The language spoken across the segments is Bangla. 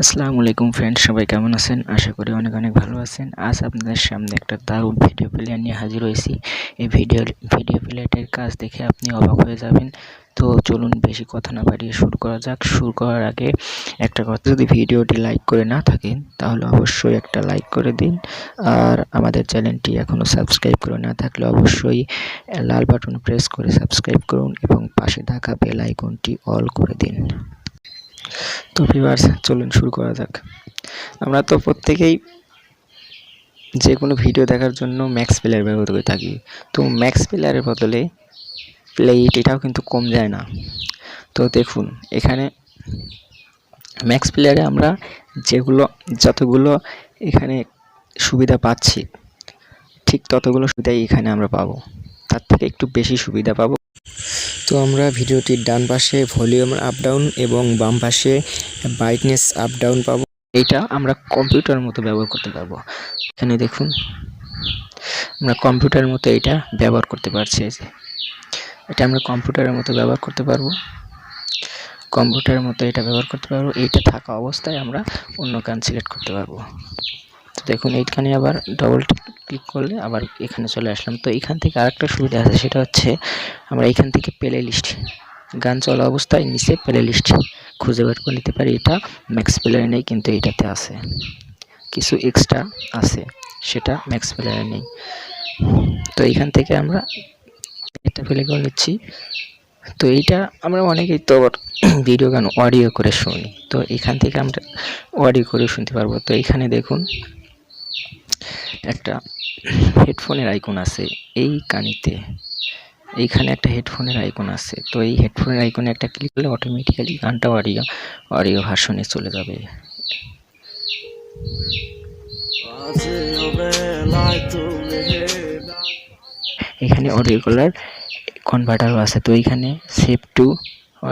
আসসালামু আলাইকুম ফ্রেন্ডস, সবাই কেমন আছেন? আশা করি অনেক অনেক ভালো আছেন। আজ আপনাদের সামনে একটা দারুণ ভিডিও প্লেয়ার নিয়ে হাজির হয়েছি। এই ভিডিও প্লেয়ারটির কাজ দেখে আপনি অবাক হয়ে যাবেন। তো চলুন বেশি কথা না বাড়িয়ে শুরু করা যাক। শুরু করার আগে একটা কথা, যদি ভিডিওটি লাইক করে না থাকেন তাহলে অবশ্যই একটা লাইক করে দিন, আর আমাদের চ্যানেলটি এখনও সাবস্ক্রাইব করে না থাকলে অবশ্যই লাল বাটন প্রেস করে সাবস্ক্রাইব করুন এবং পাশে থাকা বেল আইকনটি অল করে দিন। তো ভিউয়ার্স, চলুন শুরু করা যাক। আমরা তো প্রত্যেকেই যে কোনো ভিডিও দেখার জন্য ম্যাক্স প্লেয়ার ব্যবহার করে থাকি। তো ম্যাক্স প্লেয়ারের বদলে প্লেইট এটাও কিন্তু কম যায় না। তো দেখুন, এখানে ম্যাক্স প্লেয়ারে আমরা যতগুলো এখানে সুবিধা পাচ্ছি, ঠিক ততগুলো সুবিধাই এখানে আমরা পাবো, তার থেকে একটু বেশি সুবিধা পাবো। তো আমরা ভিডিওটির ডান পাশে ভলিউম আপ ডাউন এবং বাম পাশে ব্রাইটনেস আপ ডাউন পাবো। এইটা আমরা কম্পিউটারের মতো ব্যবহার করতে পারবো। এখানে দেখুন, আমরা কম্পিউটারের মতো এটা ব্যবহার করতে পারছি। এটা আমরা কম্পিউটারের মতো ব্যবহার করতে পারবো। এইটা থাকা অবস্থায় আমরা অন্য গান সিলেক্ট করতে পারবো। তো দেখুন, এইখানে আবার ডবল ক্লিক করলে আবার এখানে চলে আসলাম। তো এখান থেকে আরেকটা সুবিধা আছে, সেটা হচ্ছে আমরা এখান থেকে প্লে লিস্ট, গান চলা অবস্থায় নিচে প্লে লিস্ট খুঁজে বের করে নিতে পারি। এটা ম্যাক্স প্লেয়ারে নেই, কিন্তু এটাতে আছে, কিছু এক্সট্রা আছে, সেটা ম্যাক্স প্লেয়ারে নেই। তো এইখান থেকে আমরা এটা প্লে করে নিচ্ছি। তো এইটা আমরা অনেকেই তো ভিডিও গান অডিও করে শুনি, তো এখান থেকে আমরা অডিও করে শুনতে পারবো। তো এখানে দেখুন, একটা হেডফোনের আইকন আছে এই কানিতে, এইখানে একটা হেডফোনের আইকন আছে। তো এই হেডফোনের আইকনে একটা ক্লিক করলে অটোমেটিক্যালি গানটা অডিও ভার্সনে চলে যাবে। এখানে অডিও কনভার্টারও আছে। তো এইখানে সেভ টু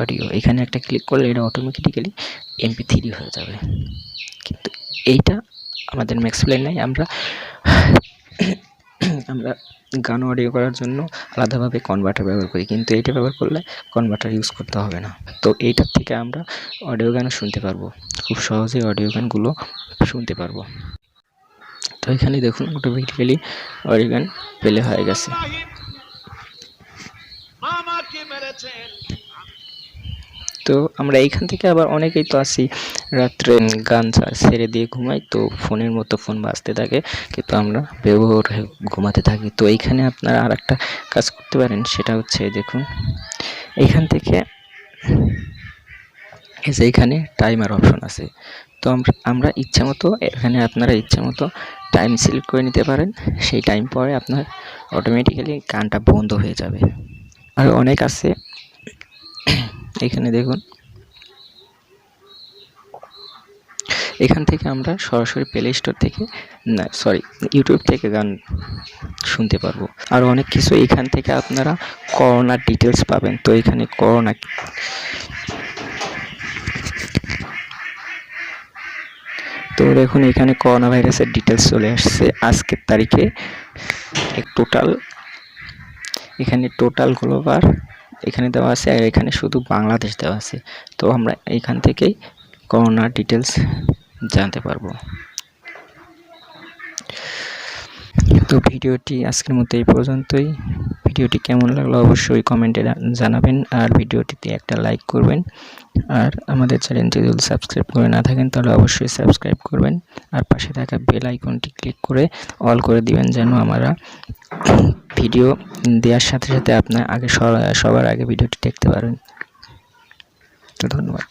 অডিও, এখানে একটা ক্লিক করলে এটা অটোমেটিক্যালি MP3 হয়ে যাবে। কিন্তু এইটা আমাদের ম্যাক্স প্লেয়ার নাই। আমরা গান অডিও করার জন্য আলাদাভাবে কনভার্টার ব্যবহার করি, কিন্তু এইটা ব্যবহার করলে কনভার্টার ইউজ করতে হবে না। তো এইটার থেকে আমরা অডিও গানও শুনতে পারবো, খুব সহজেই অডিও গানগুলো শুনতে পারবো। তো এখানে দেখুন, অটোমেটিক্যালি অডিও গান প্লে হয়ে গেছে। তো আমরা এইখান থেকে আবার অনেকেই তো আসি রাত্রে গান ছেড়ে দিয়ে ঘুমাই, তো ফোনের মতো ফোন বাজতে থাকে, কিন্তু আমরা ব্যবহার ঘুমাতে থাকি। তো এইখানে আপনারা আর একটা কাজ করতে পারেন, সেটা হচ্ছে দেখুন, এইখান থেকে এইখানে টাইমার অপশন আছে। তো আমরা ইচ্ছা মতো এখানে আপনারা ইচ্ছা মতো টাইম সিলেক্ট করে নিতে পারেন। সেই টাইম পরে আপনার অটোমেটিক্যালি গানটা বন্ধ হয়ে যাবে। আর অনেক আছে, এখানে দেখুন, এখান থেকে আমরা সরাসরি প্লে স্টোর থেকে ইউটিউব থেকে গান শুনতে পারবো। আর অনেক কিছু এখান থেকে আপনারা করোনার ডিটেলস পাবেন। তো এখানে তো দেখুন, এখানে করোনা ভাইরাসের ডিটেলস চলে আসছে আজকের তারিখে। এখানে টোটাল গ্লোবাল এখানে দেওয়া আছে, আর এখানে শুধু বাংলাদেশ দেওয়া আছে। তো আমরা এখান থেকেই করোনার ডিটেলস জানতে পারবো। তো ভিডিওটি আজকের মতো এই পর্যন্তই। ভিডিওটি কেমন লাগলো অবশ্যই কমেন্টে জানাবেন, আর ভিডিওটিতে একটা লাইক করবেন, আর আমাদের চ্যানেলটি যদি সাবস্ক্রাইব করে না থাকেন তাহলে অবশ্যই সাবস্ক্রাইব করবেন, আর পাশে থাকা বেল আইকনটি ক্লিক করে অল করে দিবেন, যেন আমরা ভিডিও দেওয়ার সাথে সাথে আপনার সবার আগে ভিডিওটি দেখতে পারেন। তো ধন্যবাদ।